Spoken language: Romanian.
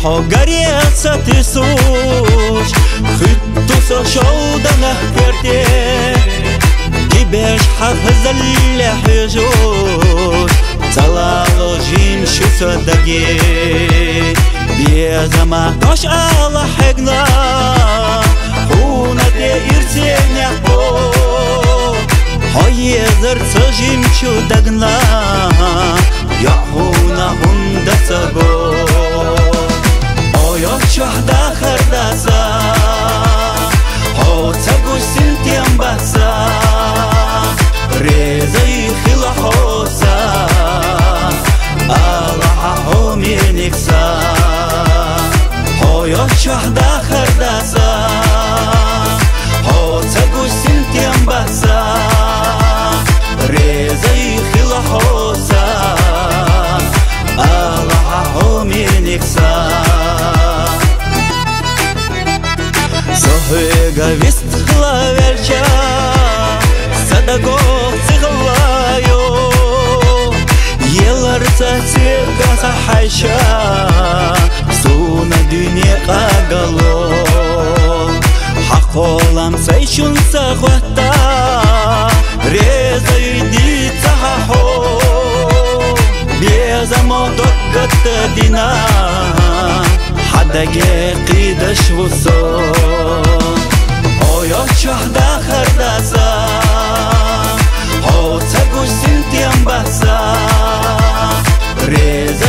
Hogaria satissush Chyttu so showdana perte Gibesh hazelle hüjush Zalalo jim şusodage Bezama tosh ala hegna Hunate irtsenya po Hoyezer tsajim chudagna Yahuna hunda sago Şahda xardasa Ho tsagu sintiyam basa Rezai khila hosa Allaha ho miniksa Ho yo şahda xardasa Ho tsagu sintiyam basa Rezai khila hosa Allaha ho miniksa Zohega vist hlavercha Sadago tsihlayo Yelarsa tsirgasa haysha Suna dünya qagalo Haqolam sayshun saghvata Reza yuditsa haho Bezamo doggata dina Hadage qidash vuson Oyo şahda xardasa Ho tsagu sintiyam basa Reza